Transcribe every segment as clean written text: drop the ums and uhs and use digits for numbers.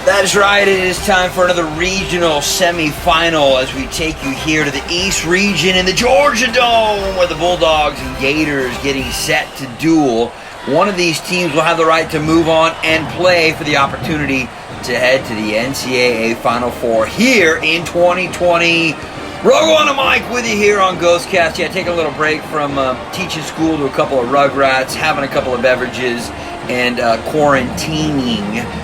That's right, it is time for another regional semifinal as we take you here to the East region in the Georgia Dome where the Bulldogs and Gators getting set to duel. One of these teams will have the right to move on and play for the opportunity to head to the NCAA Final Four here in 2020. Rogo on the mic with you here on Ghostcast. Yeah, taking a little break from teaching school to a couple of Rugrats, having a couple of beverages, and quarantining.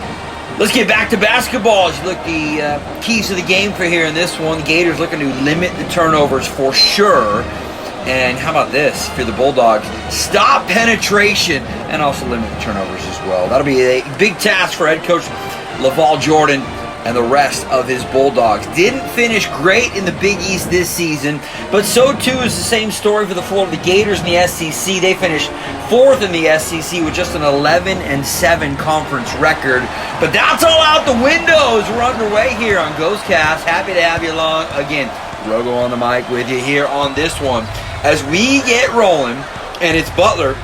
Let's get back to basketball. As you look the keys to the game for here in this one. The Gators looking to limit the turnovers for sure. And how about this for the Bulldogs? Stop penetration and also limit the turnovers as well. That'll be a big task for head coach LaVall Jordan and the rest of his Bulldogs. Didn't finish great in the Big East this season, but so too is the same story for the Florida Gators in the SEC. They finished fourth in the SEC with just an 11-7 conference record. But that's all out the window as we're underway here on Ghostcast. Happy to have you along. Again, Rogo on the mic with you here on this one. As we get rolling, and it's Butler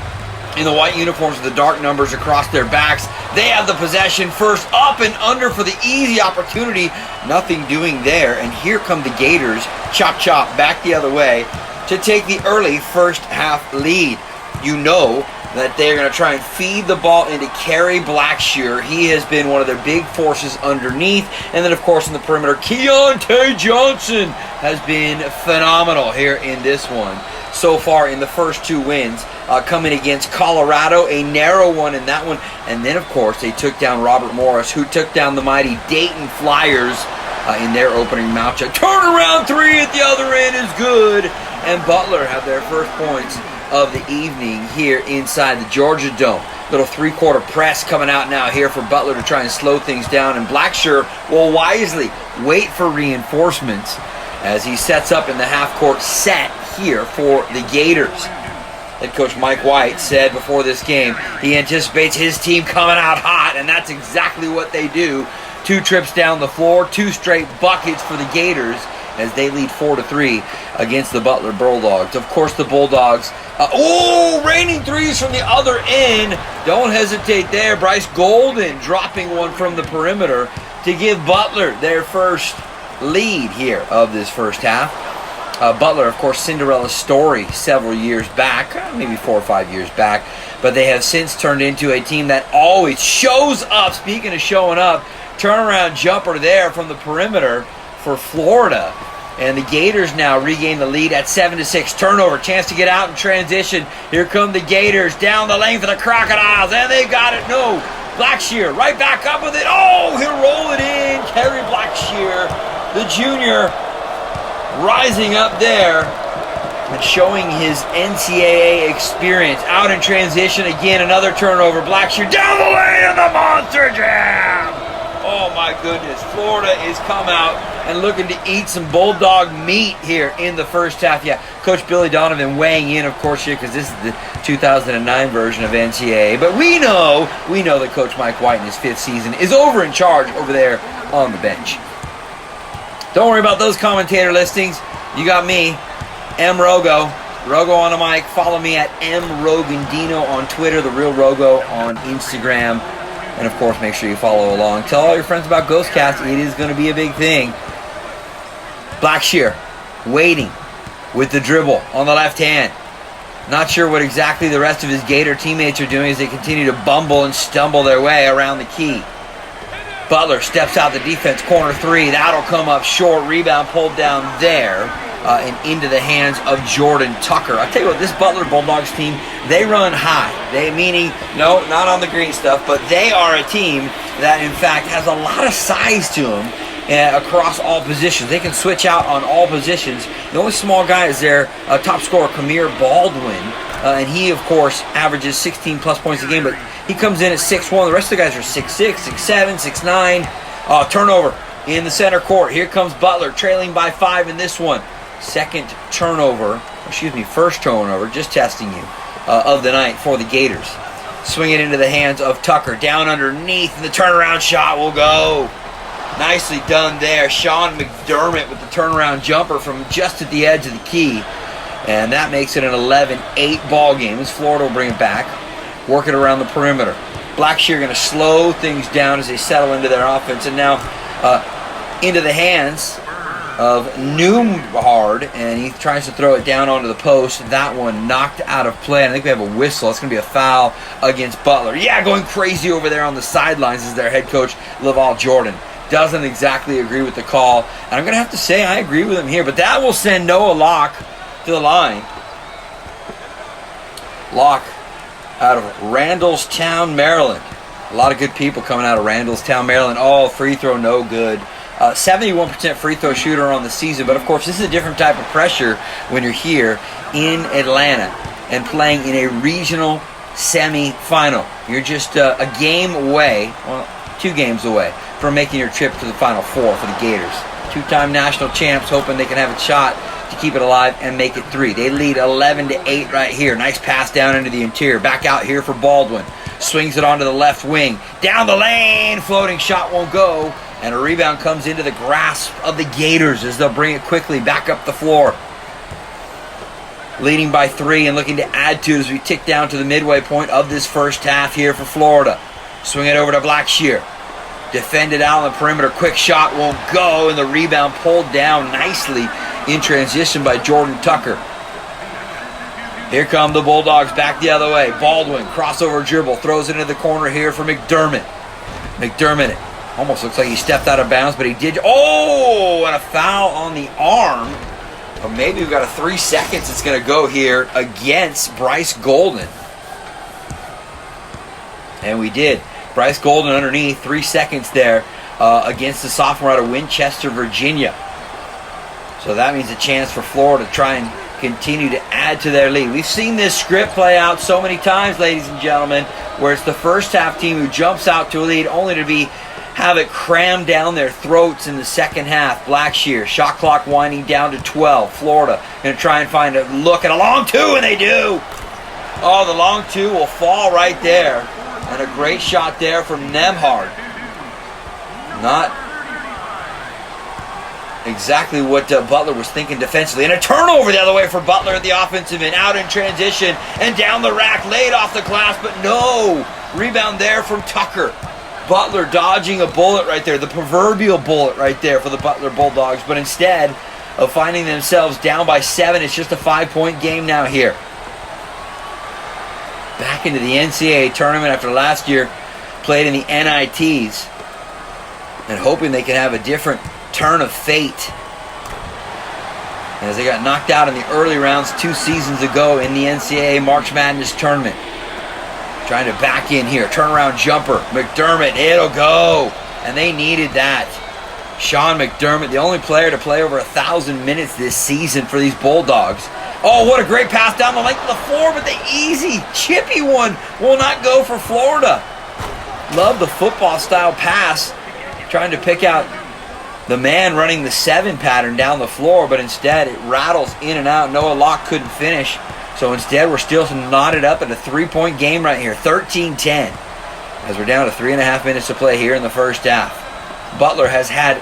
in the white uniforms with the dark numbers across their backs. They have the possession first, up and under for the easy opportunity. Nothing doing there, and here come the Gators, chop back the other way to take the early first half lead. You know that they're going to try and feed the ball into Kerry Blackshear. He has been one of their big forces underneath. And then, of course, in the perimeter, Keontae Johnson has been phenomenal here in this one. So far in the first two wins, coming against Colorado, a narrow one in that one. And then, of course, they took down Robert Morris, who took down the mighty Dayton Flyers in their opening matchup. Turnaround three at the other end is good. And Butler have their first points of the evening here inside the Georgia Dome. Little three-quarter press coming out now here for Butler to try and slow things down. And Blackshear will wisely wait for reinforcements as he sets up in the half-court set here for the Gators. Head coach Mike White said before this game he anticipates his team coming out hot, and that's exactly what they do. 2 trips down the floor, 2 straight buckets for the Gators as they lead 4-3 against the Butler Bulldogs. Of course, the Bulldogs, raining threes from the other end. Don't hesitate there. Bryce Golden dropping one from the perimeter to give Butler their first lead here of this first half. Butler, of course, Cinderella story several years back, maybe 4 or 5 years back, but they have since turned into a team that always shows up. Speaking of showing up, turnaround jumper there from the perimeter for Florida. And the Gators now regain the lead at 7-6. Turnover, chance to get out in transition. Here come the Gators down the lane for the Crocodiles, and they got it. No, Blackshear right back up with it. Oh, he'll roll it in. Kerry Blackshear, the junior, rising up there and showing his NCAA experience. Out in transition again, another turnover. Blackshear down the lane and the monster jam. Oh my goodness, Florida is come out and looking to eat some Bulldog meat here in the first half. Yeah, Coach Billy Donovan weighing in, of course, here because this is the 2009 version of NCAA. But we know that Coach Mike White in his 5th season is in charge over there on the bench. Don't worry about those commentator listings. You got me, M. Rogo. Rogo on the mic. Follow me at M. Rogandino on Twitter, The Real Rogo on Instagram. And, of course, make sure you follow along. Tell all your friends about Ghostcast. It is going to be a big thing. Blackshear waiting with the dribble on the left hand. Not sure what exactly the rest of his Gator teammates are doing as they continue to bumble and stumble their way around the key. Butler steps out the defense, corner 3. That'll come up short. Rebound pulled down there and into the hands of Jordan Tucker. I'll tell you what, this Butler Bulldogs team, they run high. Meaning, no, not on the green stuff, but they are a team that, in fact, has a lot of size to them across all positions. They can switch out on all positions. The only small guy is their top scorer, Kamir Baldwin. And he, of course, averages 16-plus points a game, but he comes in at 6'1". The rest of the guys are 6'6", 6'7", 6'9". Turnover in the center court. Here comes Butler, trailing by 5 in this one. First turnover, just testing you, of the night for the Gators. Swing it into the hands of Tucker. Down underneath, and the turnaround shot will go. Nicely done there. Sean McDermott with the turnaround jumper from just at the edge of the key. And that makes it an 11-8 ball game as Florida will bring it back. Work it around the perimeter. Blackshear going to slow things down as they settle into their offense. And now into the hands of Newhard, and he tries to throw it down onto the post. That one knocked out of play. I think we have a whistle. It's going to be a foul against Butler. Yeah, going crazy over there on the sidelines is their head coach, Laval Jordan. Doesn't exactly agree with the call. And I'm going to have to say I agree with him here, but that will send Noah Locke to the line. Locke out of Randallstown, Maryland. A lot of good people coming out of Randallstown, Maryland. Oh, free throw, no good. 71% free throw shooter on the season, but of course this is a different type of pressure when you're here in Atlanta and playing in a regional semi-final. You're just a game away, well, 2 games away from making your trip to the Final Four for the Gators. 2-time national champs, hoping they can have a shot to keep it alive and make it 3. They lead 11-8 right here. Nice pass down into the interior. Back out here for Baldwin. Swings it onto the left wing. Down the lane. Floating shot won't go. And a rebound comes into the grasp of the Gators as they'll bring it quickly back up the floor. Leading by 3 and looking to add to as we tick down to the midway point of this first half here for Florida. Swing it over to Blackshear. Defended out on the perimeter. Quick shot won't go, and the rebound pulled down nicely in transition by Jordan Tucker. Here come the Bulldogs back the other way. Baldwin, crossover dribble, throws it into the corner here for McDermott. McDermott almost looks like he stepped out of bounds, but he did. Oh, and a foul on the arm. Or maybe we've got a 3 seconds it's going to go here against Bryce Golden. And we did. Bryce Golden underneath, 3 seconds there against the sophomore out of Winchester, Virginia. So that means a chance for Florida to try and continue to add to their lead. We've seen this script play out so many times, ladies and gentlemen, where it's the first half team who jumps out to a lead only to have it crammed down their throats in the second half. Blackshear, shot clock winding down to 12. Florida going to try and find a look at a long 2, and they do. Oh, the long 2 will fall right there. And a great shot there from Nembhard. Not exactly what Butler was thinking defensively. And a turnover the other way for Butler at the offensive end. Out in transition and down the rack. Laid off the glass, but no. Rebound there from Tucker. Butler dodging a bullet right there. The proverbial bullet right there for the Butler Bulldogs. But instead of finding themselves down by 7, it's just a 5-point game now here. Back into the NCAA tournament after last year, played in the NITs, and hoping they can have a different turn of fate, as they got knocked out in the early rounds 2 seasons ago in the NCAA March Madness tournament. Trying to back in here, turnaround jumper, McDermott, it'll go, and they needed that. Sean McDermott, the only player to play over 1,000 minutes this season for these Bulldogs. Oh, what a great pass down the length of the floor, but the easy, chippy one will not go for Florida. Love the football-style pass, trying to pick out the man running the 7 pattern down the floor, but instead it rattles in and out. Noah Locke couldn't finish, so instead we're still knotted up at a 3-point game right here, 13-10, as we're down to 3.5 minutes to play here in the first half. Butler has had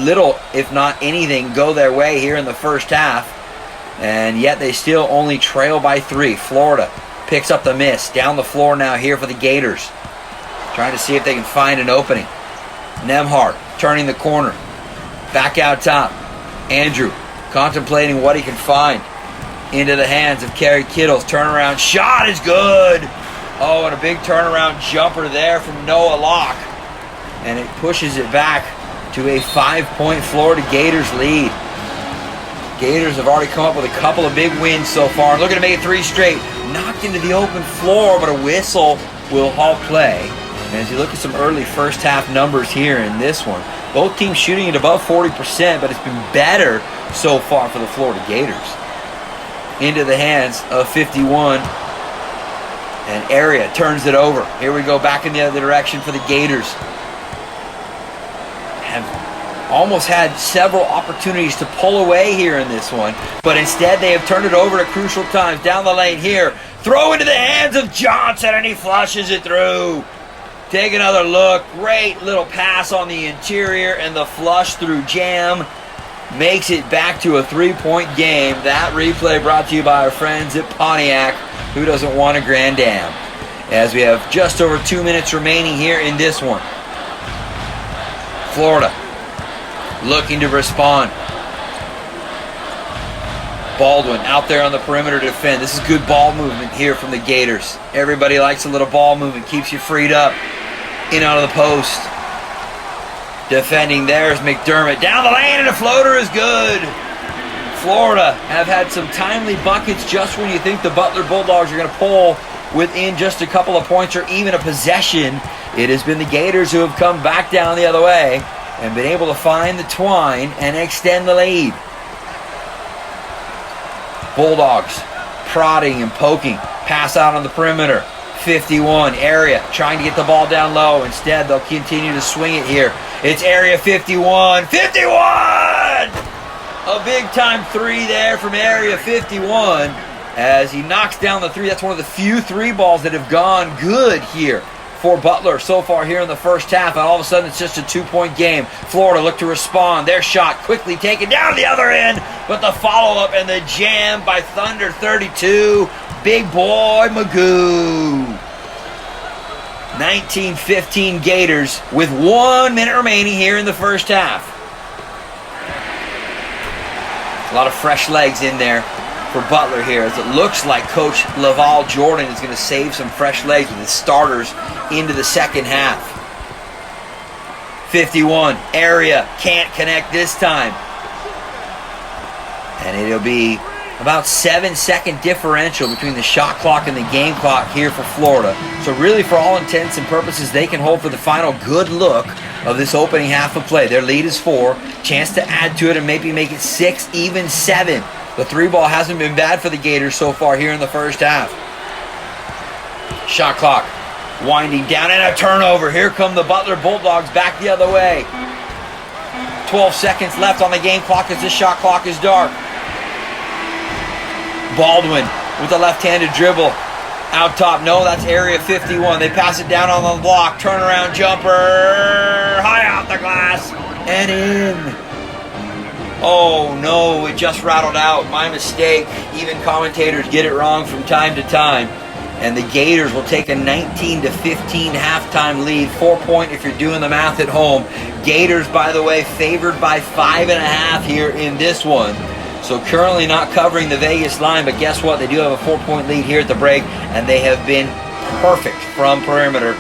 little, if not anything, go their way here in the first half. And yet they still only trail by 3. Florida picks up the miss. Down the floor now here for the Gators. Trying to see if they can find an opening. Nembhard turning the corner. Back out top. Andrew contemplating what he can find. Into the hands of Kerry Kittles. Turnaround shot is good. Oh, and a big turnaround jumper there from Noah Locke. And it pushes it back to a 5-point Florida Gators lead. Gators have already come up with a couple of big wins so far. Looking to make it 3 straight. Knocked into the open floor, but a whistle will halt play. And as you look at some early first half numbers here in this one, both teams shooting at above 40%, but it's been better so far for the Florida Gators. Into the hands of 51. And Area turns it over. Here we go back in the other direction for the Gators. Have almost had several opportunities to pull away here in this one, but instead they have turned it over at crucial times. Down the lane here, throw into the hands of Johnson, and he flushes it through. Take another look. Great little pass on the interior, and the flush through jam makes it back to a 3-point game. That replay brought to you by our friends at Pontiac. Who doesn't want a Grand Am? as we have just over 2 minutes remaining here in this one. Florida looking to respond. Baldwin out there on the perimeter to defend. This is good ball movement here from the Gators. Everybody likes a little ball movement. Keeps you freed up. In and out of the post. Defending there is McDermott. Down the lane and a floater is good. Florida have had some timely buckets just when you think the Butler Bulldogs are going to pull within just a couple of points or even a possession. It has been the Gators who have come back down the other way and been able to find the twine and extend the lead. Bulldogs prodding and poking. Pass out on the perimeter. 51, area, trying to get the ball down low. Instead, they'll continue to swing it here. It's area 51. 51! A big-time three there from area 51 as he knocks down the three. That's one of the few three balls that have gone good here for Butler so far here in the first half, and all of a sudden it's just a 2-point game. Florida look to respond. Their shot quickly taken down the other end, but the follow-up and the jam by Thunder 32, big boy Magoo. 19-15 Gators with 1 minute remaining here in the first half. A lot of fresh legs in there for Butler here, as it looks like Coach Laval Jordan is going to save some fresh legs with his starters into the second half. 51, area, can't connect this time. And it'll be about 7-second differential between the shot clock and the game clock here for Florida. So really, for all intents and purposes, they can hold for the final good look of this opening half of play. Their lead is 4, chance to add to it and maybe make it 6, even 7. The three ball hasn't been bad for the Gators so far here in the first half. Shot clock winding down and a turnover. Here come the Butler Bulldogs back the other way. 12 seconds left on the game clock as this shot clock is dark. Baldwin with a left-handed dribble. Out top, no, that's area 51. They pass it down on the block. Turnaround jumper. High off the glass and in. Oh no, it just rattled out. My mistake. Even commentators get it wrong from time to time. And the Gators will take a 19-15 halftime lead. 4-point if you're doing the math at home. Gators, by the way, favored by 5.5 here in this one. So currently not covering the Vegas line, but guess what? They do have a 4-point lead here at the break, and they have been perfect from perimeter.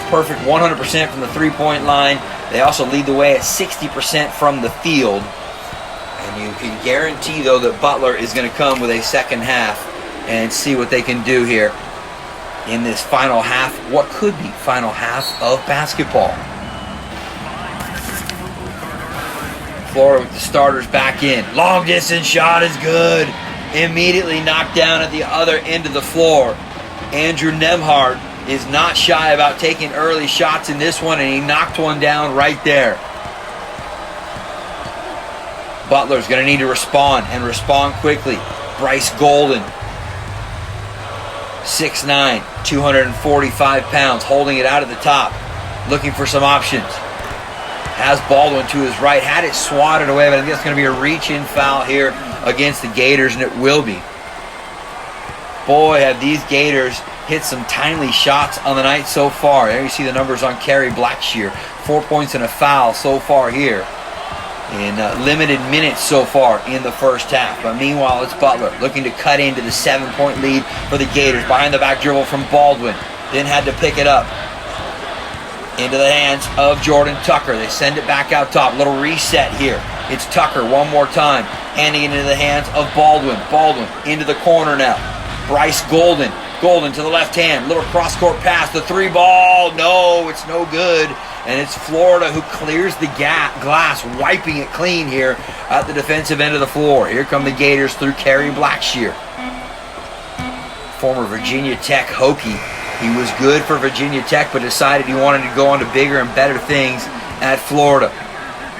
Perfect 100% from the 3-point line. They also lead the way at 60% from the field. And you can guarantee, though, that Butler is going to come with a second half and see what they can do here in this final half, what could be final half of basketball. Florida with the starters back in. Long distance shot is good. Immediately knocked down at the other end of the floor. Andrew Nemhard is not shy about taking early shots in this one, and he knocked one down right there. Butler's going to need to respond, and respond quickly. Bryce Golden, 6'9", 245 pounds, holding it out at the top, looking for some options. Has Baldwin to his right, had it swatted away, but I think it's going to be a reach-in foul here against the Gators, and it will be. Boy, have these Gators hit some timely shots on the night so far. There you see the numbers on Kerry Blackshear. 4 points and a foul so far here in limited minutes so far in the first half. But meanwhile, it's Butler looking to cut into the 7-point lead for the Gators. Behind the back dribble from Baldwin. Then had to pick it up. Into the hands of Jordan Tucker. They send it back out top. Little reset here. It's Tucker one more time. Handing it into the hands of Baldwin. Baldwin into the corner now. Bryce Golden. Golden to the left hand. Little cross-court pass. The three ball. No, it's no good. And it's Florida who clears the glass, wiping it clean here at the defensive end of the floor. Here come the Gators through Kerry Blackshear. Former Virginia Tech Hokie. He was good for Virginia Tech, but decided he wanted to go on to bigger and better things at Florida.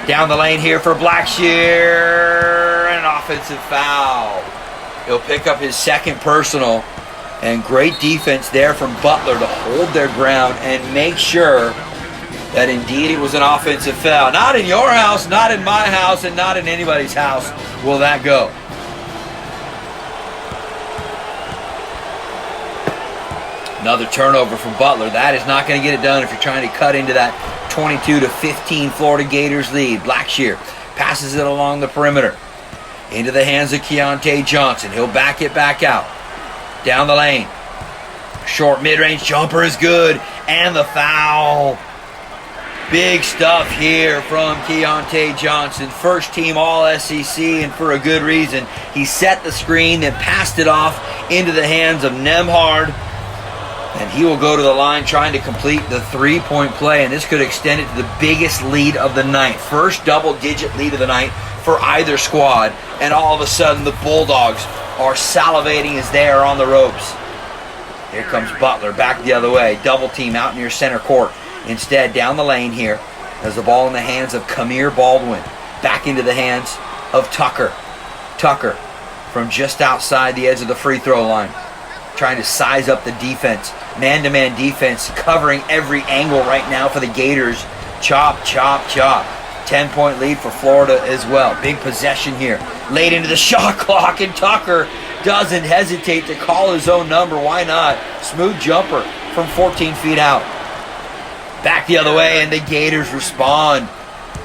Down the lane here for Blackshear. And an offensive foul. He'll pick up his second personal. And great defense there from Butler to hold their ground and make sure that indeed it was an offensive foul. Not in your house, not in my house, and not in anybody's house will that go. Another turnover from Butler. That is not going to get it done if you're trying to cut into that 22-15 Florida Gators lead. Blackshear passes it along the perimeter into the hands of Keontae Johnson. He'll back it back out. Down the lane. Short mid-range jumper is good. And the foul. Big stuff here from Keontae Johnson. First team All-SEC, and for a good reason. He set the screen, then passed it off into the hands of Nembhard. And he will go to the line trying to complete the three-point play. And this could extend it to the biggest lead of the night. First double-digit lead of the night for either squad. And all of a sudden, the Bulldogs are salivating as they are on the ropes. Here comes Butler back the other way. Double team out near center court. Instead, down the lane here, as the ball in the hands of Kamir Baldwin. Back into the hands of Tucker. Tucker from just outside the edge of the free throw line. Trying to size up the defense. Man-to-man defense covering every angle right now for the Gators. Chop, chop, chop. 10-point lead for Florida as well. Big possession here. Late into the shot clock, and Tucker doesn't hesitate to call his own number. Why not? Smooth jumper from 14 feet out. Back the other way, and the Gators respond.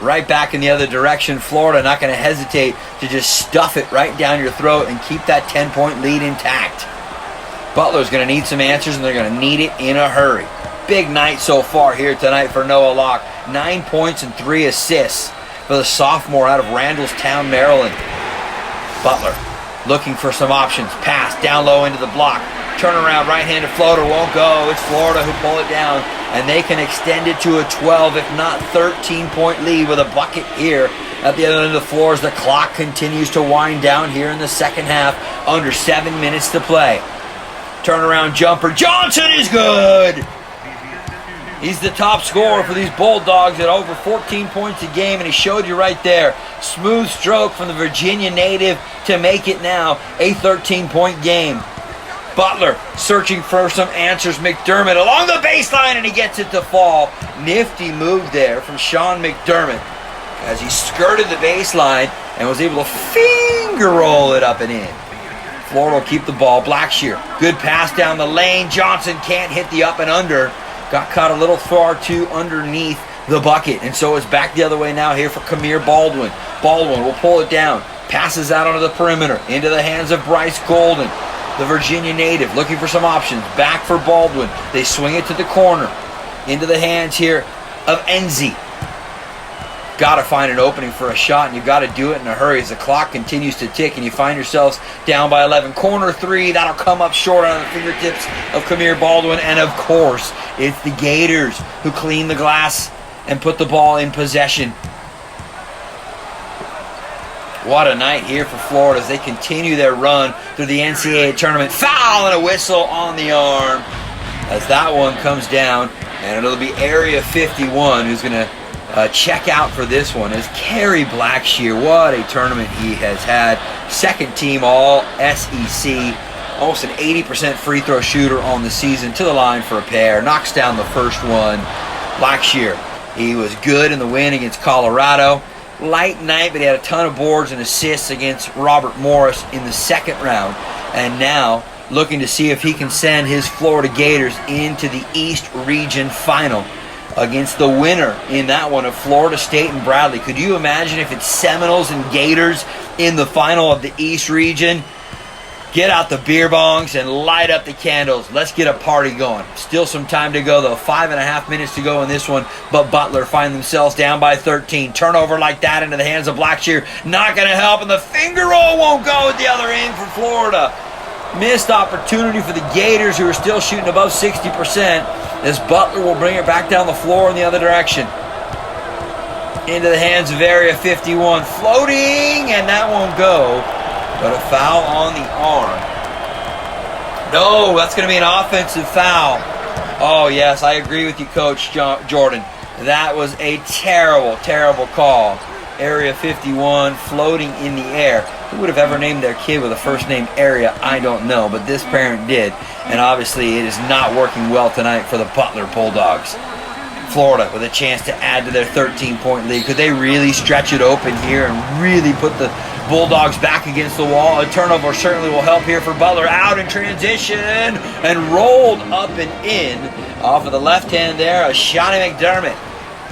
Right back in the other direction. Florida not going to hesitate to just stuff it right down your throat and keep that 10-point lead intact. Butler's going to need some answers, and they're going to need it in a hurry. Big night so far here tonight for Noah Locke. 9 points and 3 assists for the sophomore out of Randallstown, Maryland. Butler looking for some options. Pass down low into the block. Turnaround right-handed floater won't go. It's Florida who pull it down, and they can extend it to a 12, if not 13-point lead with a bucket here at the other end of the floor as the clock continues to wind down here in the second half. Under 7 minutes to play. Turnaround jumper. Johnson is good! He's the top scorer for these Bulldogs at over 14 points a game, and he showed you right there. Smooth stroke from the Virginia native to make it now a 13-point game. Butler searching for some answers. McDermott along the baseline, and he gets it to fall. Nifty move there from Sean McDermott as he skirted the baseline and was able to finger roll it up and in. Florida will keep the ball. Blackshear, good pass down the lane. Johnson can't hit the up and under. Got caught a little far too underneath the bucket. And so it's back the other way now here for Kamir Baldwin. Baldwin will pull it down. Passes out onto the perimeter. Into the hands of Bryce Golden, the Virginia native, looking for some options. Back for Baldwin. They swing it to the corner. Into the hands here of Enzi. Got to find an opening for a shot, and you've got to do it in a hurry as the clock continues to tick and you find yourselves down by 11. Corner three, that'll come up short on the fingertips of Kamir Baldwin, and of course, it's the Gators who clean the glass and put the ball in possession. What a night here for Florida as they continue their run through the NCAA tournament. Foul and a whistle on the arm as that one comes down, and it'll be Area 51 who's going to check out for this one is Kerry Blackshear. What a tournament he has had. Second team All-SEC. Almost an 80% free throw shooter on the season. To the line for a pair. Knocks down the first one. Blackshear, he was good in the win against Colorado. Light night, but he had a ton of boards and assists against Robert Morris in the second round. And now looking to see if he can send his Florida Gators into the East Region Final against the winner in that one of Florida State and Bradley. Could you imagine if it's Seminoles and Gators in the final of the East Region? Get out the beer bongs and light up the candles. Let's get a party going. Still some time to go, though. 5.5 minutes to go in this one, but Butler find themselves down by 13. Turnover like that into the hands of Blackshear. Not going to help, and the finger roll won't go at the other end for Florida. Missed opportunity for the Gators, who are still shooting above 60%, as Butler will bring it back down the floor in the other direction. Into the hands of Area 51. Floating, and that won't go. But a foul on the arm. No, that's going to be an offensive foul. Oh, yes, I agree with you, Coach Jordan. That was a terrible, terrible call. Area 51 floating in the air. Who would have ever named their kid with a first name Area? I don't know, but this parent did. And obviously it is not working well tonight for the Butler Bulldogs. Florida with a chance to add to their 13-point lead. Could they really stretch it open here and really put the Bulldogs back against the wall. A turnover certainly will help here for Butler. Out in transition and rolled up and in. Off of the left hand there, a Shawnee McDermott.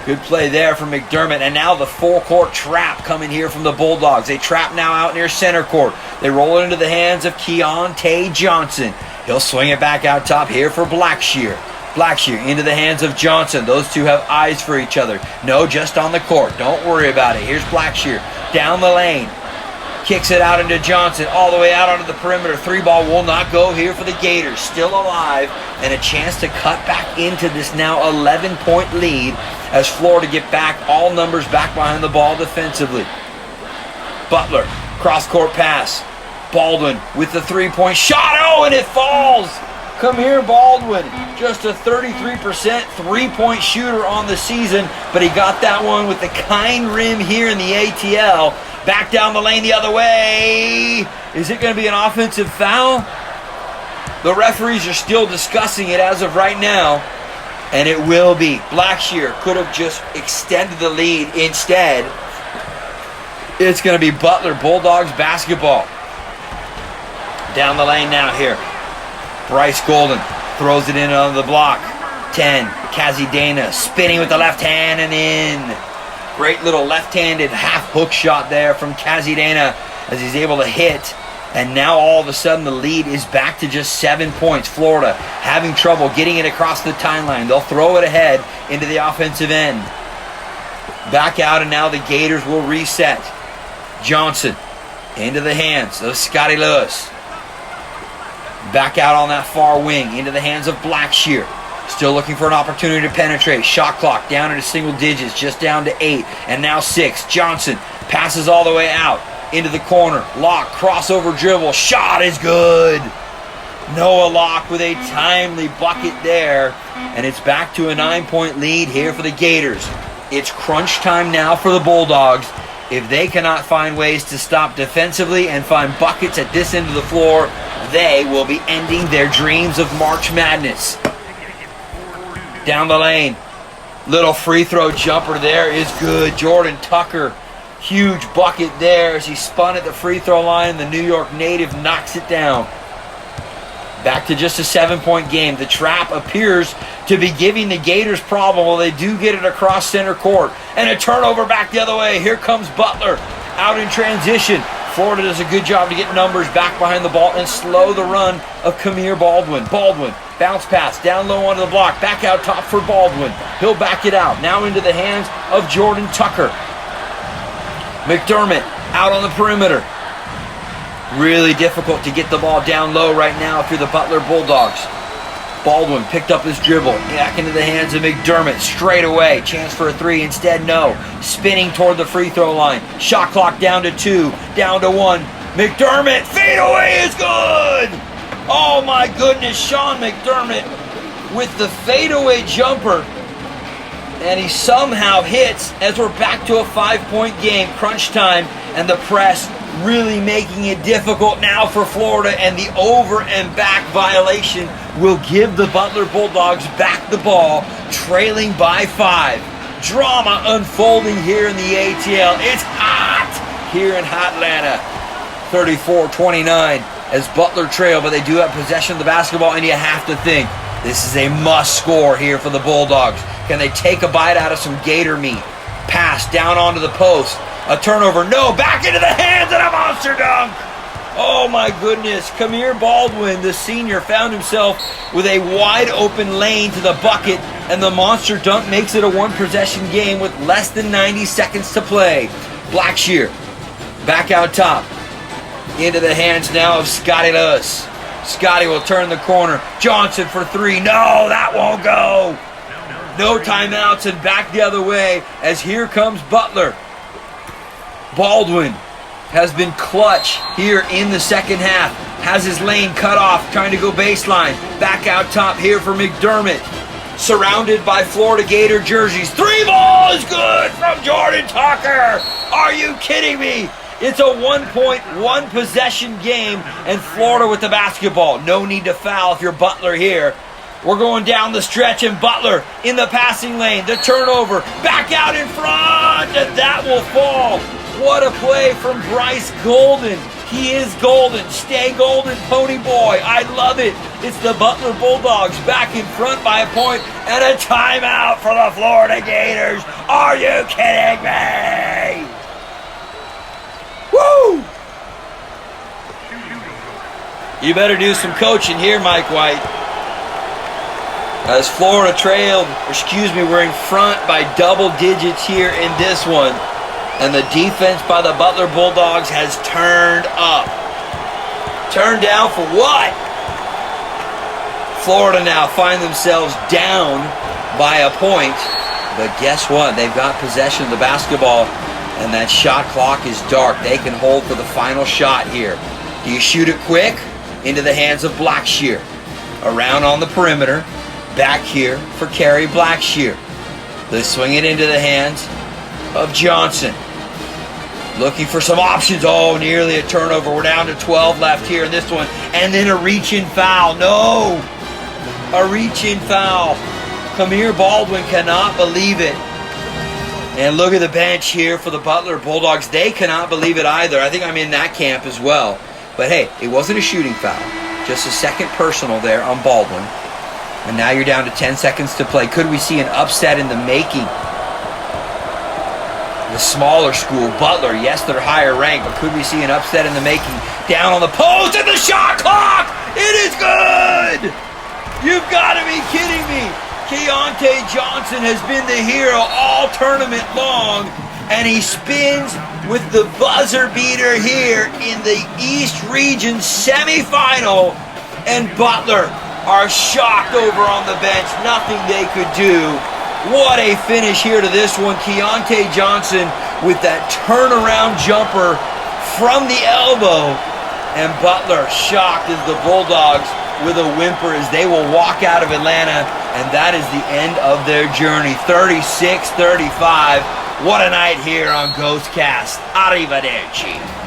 Good play there from McDermott. And now the full court trap coming here from the Bulldogs. They trap now out near center court. They roll it into the hands of Keontae Johnson. He'll swing it back out top here for Blackshear. Blackshear into the hands of Johnson. Those two have eyes for each other. No, just on the court. Don't worry about it. Here's Blackshear down the lane. Kicks it out into Johnson, all the way out onto the perimeter. Three ball will not go here for the Gators. Still alive, and a chance to cut back into this now 11-point lead as Florida get back, all numbers back behind the ball defensively. Butler, cross-court pass. Baldwin with the three-point shot. Oh, and it falls. Come here, Baldwin. Just a 33% three-point shooter on the season, but he got that one with the kind rim here in the ATL. Back down the lane the other way. Is it going to be an offensive foul? The referees are still discussing it as of right now, and it will be. Blackshear could have just extended the lead. Instead, it's going to be Butler Bulldogs basketball. Down the lane now here. Bryce Golden throws it in on the block. 10, Kazi Dana spinning with the left hand and in. Great little left-handed half hook shot there from Kazi Dana as he's able to hit. And now all of a sudden the lead is back to just 7 points. Florida having trouble getting it across the timeline. They'll throw it ahead into the offensive end. Back out, and now the Gators will reset. Johnson into the hands of Scotty Lewis. Back out on that far wing into the hands of Blackshear. Still looking for an opportunity to penetrate. Shot clock down into single digits, just down to 8. And now 6. Johnson passes all the way out into the corner. Locke, crossover dribble. Shot is good. Noah Locke with a timely bucket there. And it's back to a 9-point lead here for the Gators. It's crunch time now for the Bulldogs. If they cannot find ways to stop defensively and find buckets at this end of the floor, they will be ending their dreams of March Madness. Down the lane. Little free throw jumper there is good. Jordan Tucker, huge bucket there as he spun at the free throw line. The New York native knocks it down. Back to just a 7-point game. The trap appears to be giving the Gators problem. Well, they do get it across center court. And a turnover back the other way. Here comes Butler out in transition. Florida does a good job to get numbers back behind the ball and slow the run of Kamir Baldwin. Baldwin, bounce pass, down low onto the block, back out top for Baldwin. He'll back it out, now into the hands of Jordan Tucker. McDermott out on the perimeter. Really difficult to get the ball down low right now if you're the Butler Bulldogs. Baldwin picked up his dribble, back into the hands of McDermott, straight away, chance for a three, instead no, spinning toward the free throw line, shot clock down to 2, down to 1, McDermott, fadeaway is good! Oh my goodness, Sean McDermott with the fadeaway jumper, and he somehow hits as we're back to a 5-point game, crunch time, and the press really making it difficult now for Florida, and the over and back violation will give the Butler Bulldogs back the ball, trailing by 5. Drama unfolding here in the ATL. It's hot here in Hotlanta. 34-29 as Butler trail, but they do have possession of the basketball, and you have to think this is a must score here for the Bulldogs. Can they take a bite out of some gator meat? Pass down onto the post. A turnover, no, back into the hands and a monster dunk. Oh my goodness, Kamir Baldwin, the senior, found himself with a wide open lane to the bucket, and the monster dunk makes it a 1-possession game with less than 90 seconds to play. Blackshear, back out top, into the hands now of Scotty Lewis. Scotty will turn the corner, Johnson for 3, no, that won't go. No timeouts, and back the other way as here comes Butler. Baldwin has been clutch here in the second half. Has his lane cut off, trying to go baseline. Back out top here for McDermott. Surrounded by Florida Gator jerseys. 3-ball is good from Jordan Tucker. Are you kidding me? It's a 1-point, 1-possession game, and Florida with the basketball. No need to foul if you're Butler here. We're going down the stretch, and Butler in the passing lane. The turnover, back out in front, and that will fall. What a play from Bryce Golden. He is golden. Stay golden, pony boy. I love it. It's the Butler Bulldogs back in front by a point, and a timeout for the Florida Gators. Are you kidding me? Woo! You better do some coaching here, Mike White. As Florida we're in front by double digits here in this one. And the defense by the Butler Bulldogs has turned up. Turned down for what? Florida now find themselves down by a point. But guess what? They've got possession of the basketball, and that shot clock is dark. They can hold for the final shot here. Do you shoot it quick? Into the hands of Blackshear. Around on the perimeter. Back here for Kerry Blackshear. They swing it into the hands of Johnson. Looking for some options. Oh, nearly a turnover. We're down to 12 left here in this one. And then a reach-in foul. No! A reach-in foul. Kamir Baldwin cannot believe it. And look at the bench here for the Butler Bulldogs. They cannot believe it either. I think I'm in that camp as well. But hey, it wasn't a shooting foul. Just a second personal there on Baldwin. And now you're down to 10 seconds to play. Could we see an upset in the making? The smaller school, Butler, yes, they're higher ranked, but could we see an upset in the making? Down on the post, and the shot clock! It is good! You've got to be kidding me! Keontae Johnson has been the hero all tournament long, and he spins with the buzzer beater here in the East Region semifinal, and Butler are shocked over on the bench. Nothing they could do. What a finish here to this one. Keontae Johnson with that turnaround jumper from the elbow. And Butler shocked as the Bulldogs with a whimper as they will walk out of Atlanta. And that is the end of their journey. 36-35. What a night here on Ghostcast. Arrivederci.